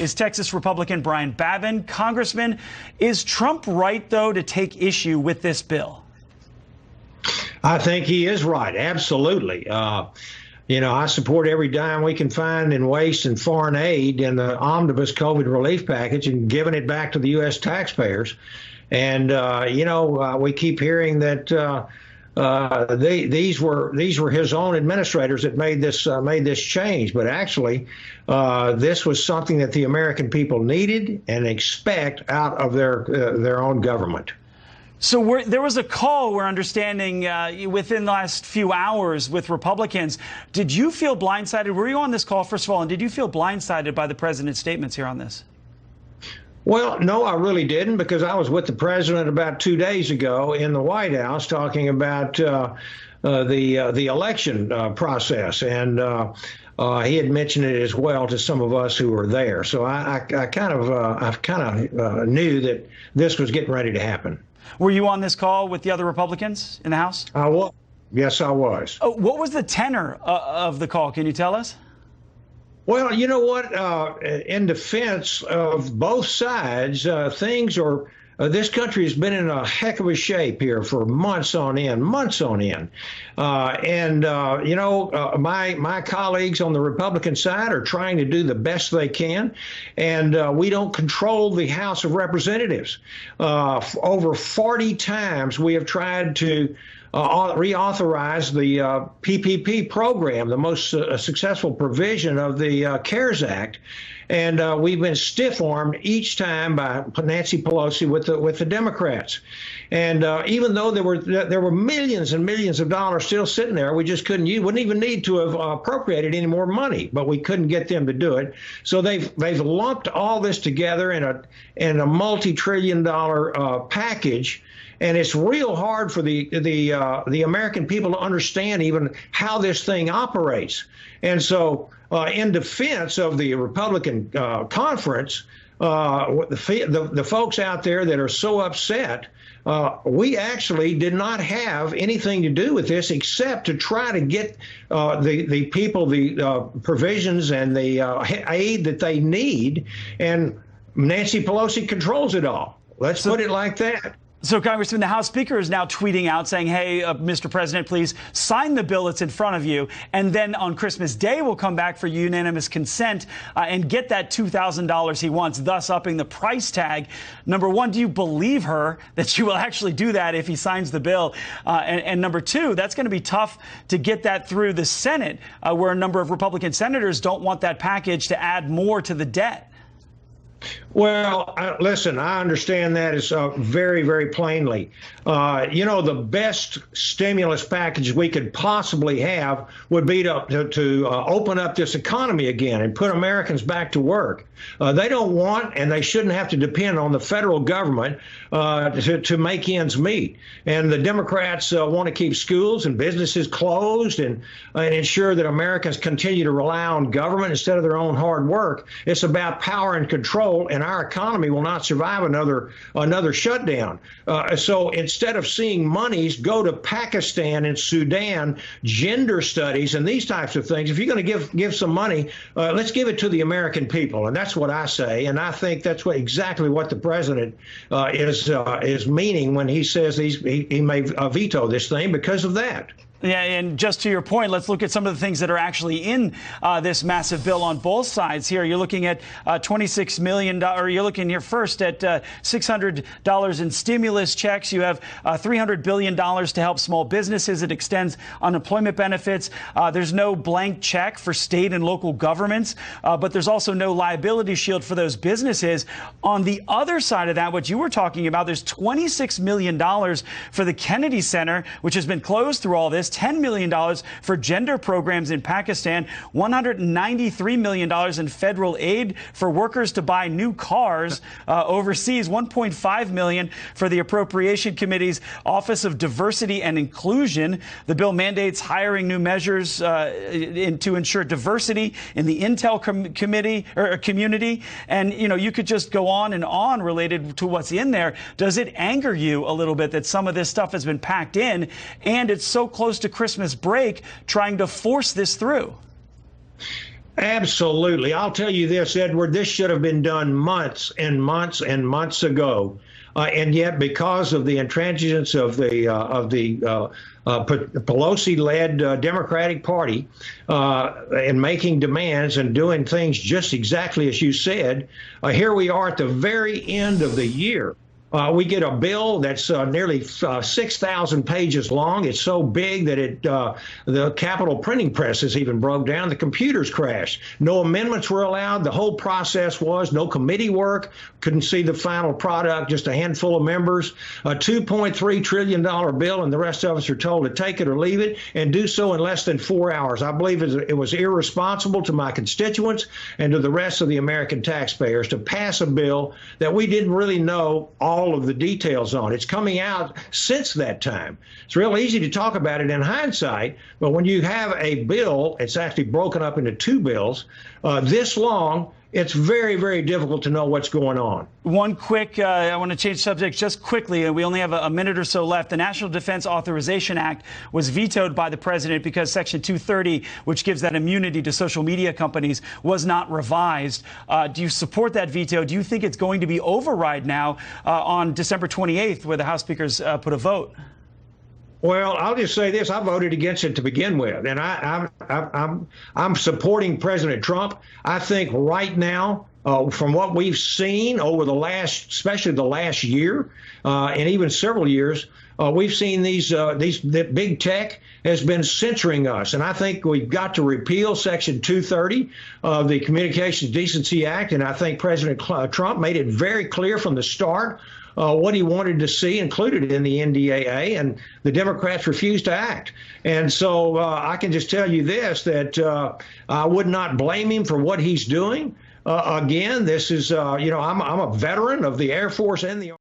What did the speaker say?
is Texas Republican Brian Babin. Congressman, is Trump right, though, to take issue with this bill? I think he is right. Absolutely. I support every dime we can find in waste and foreign aid in the omnibus COVID relief package and giving it back to the U.S. taxpayers. And, we keep hearing that these were his own administrators that made this change. But actually, this was something that the American people needed and expect out of their own government. So there was a call, we're understanding, within the last few hours with Republicans. Did you feel blindsided? Were you on this call, first of all, and did you feel blindsided by the president's statements here on this? Well, no, I really didn't, because I was with the president about 2 days ago in the White House talking about the election process, and he had mentioned it as well to some of us who were there. So I kind of knew that this was getting ready to happen. Were you on this call with the other Republicans in the House? I was. Yes, I was. What was the tenor of the call? Can you tell us? Well, you know what? In defense of both sides, things are. This country has been in a heck of a shape here for months on end, my colleagues on the Republican side are trying to do the best they can, and we don't control the House of Representatives. Over 40 times we have tried to reauthorize the PPP program, the most successful provision of the CARES Act. And we've been stiff-armed each time by Nancy Pelosi with the Democrats. And even though there were millions and millions of dollars still sitting there, we just wouldn't even need to have appropriated any more money, but we couldn't get them to do it. So they've lumped all this together in a multi-trillion-dollar package. And it's real hard for the American people to understand even how this thing operates. And so in defense of the Republican conference, the folks out there that are so upset, we actually did not have anything to do with this except to try to get the people the provisions and the aid that they need. And Nancy Pelosi controls it all. Let's put it like that. So, Congressman, the House Speaker is now tweeting out saying, hey, Mr. President, please sign the bill that's in front of you. And then on Christmas Day, we'll come back for unanimous consent and get that $2,000 he wants, thus upping the price tag. Number one, do you believe her that she will actually do that if he signs the bill? And number two, that's going to be tough to get that through the Senate, where a number of Republican senators don't want that package to add more to the debt. Well, listen, I understand that is very, very plainly. The best stimulus package we could possibly have would be to open up this economy again and put Americans back to work. They don't want and they shouldn't have to depend on the federal government to make ends meet. And the Democrats want to keep schools and businesses closed and ensure that Americans continue to rely on government instead of their own hard work. It's about power and control, and our economy will not survive another shutdown. So instead of seeing monies go to Pakistan and Sudan, gender studies and these types of things, if you're going to give some money, let's give it to the American people. And that's what I say. And I think that's exactly what the president is meaning when he says he may veto this thing because of that. Yeah, and just to your point, let's look at some of the things that are actually in this massive bill on both sides here. You're looking at $26 million, or you're looking here first at $600 in stimulus checks. You have $300 billion to help small businesses. It extends unemployment benefits. There's no blank check for state and local governments, but there's also no liability shield for those businesses. On the other side of that, what you were talking about, there's $26 million for the Kennedy Center, which has been closed through all this. $10 million for gender programs in Pakistan, $193 million in federal aid for workers to buy new cars overseas, $1.5 million for the Appropriation Committee's Office of Diversity and Inclusion. The bill mandates hiring new measures to ensure diversity in the Intel community. And, you could just go on and on related to what's in there. Does it anger you a little bit that some of this stuff has been packed in and it's so close to Christmas break trying to force this through? Absolutely. I'll tell you this, Edward, this should have been done months and months and months ago. And yet, because of the intransigence of the Pelosi-led Democratic Party in making demands and doing things just exactly as you said, here we are at the very end of the year. We get a bill that's nearly 6,000 pages long. It's so big that the Capitol printing presses even broke down. The computers crashed. No amendments were allowed. The whole process was no committee work. Couldn't see the final product. Just a handful of members. A $2.3 trillion bill, and the rest of us are told to take it or leave it, and do so in less than 4 hours. I believe it was irresponsible to my constituents and to the rest of the American taxpayers to pass a bill that we didn't really know all of the details on. It's coming out since that time. It's real easy to talk about it in hindsight, but when you have a bill, it's actually broken up into two bills this long, it's very, very difficult to know what's going on. One quick, I want to change subjects just quickly, and we only have a minute or so left. The National Defense Authorization Act was vetoed by the president because Section 230, which gives that immunity to social media companies, was not revised. Do you support that veto? Do you think it's going to be override now on December 28th, where the House speakers put a vote? Well, I'll just say this: I voted against it to begin with, and I'm supporting President Trump. I think right now, from what we've seen over the last, especially the last year, and even several years, we've seen the big tech has been censoring us, and I think we've got to repeal Section 230 of the Communications Decency Act. And I think President Trump made it very clear from the start what he wanted to see included in the NDAA, and the Democrats refused to act. And so I can just tell you this, that I would not blame him for what he's doing. Again, this is, I'm a veteran of the Air Force and the Army.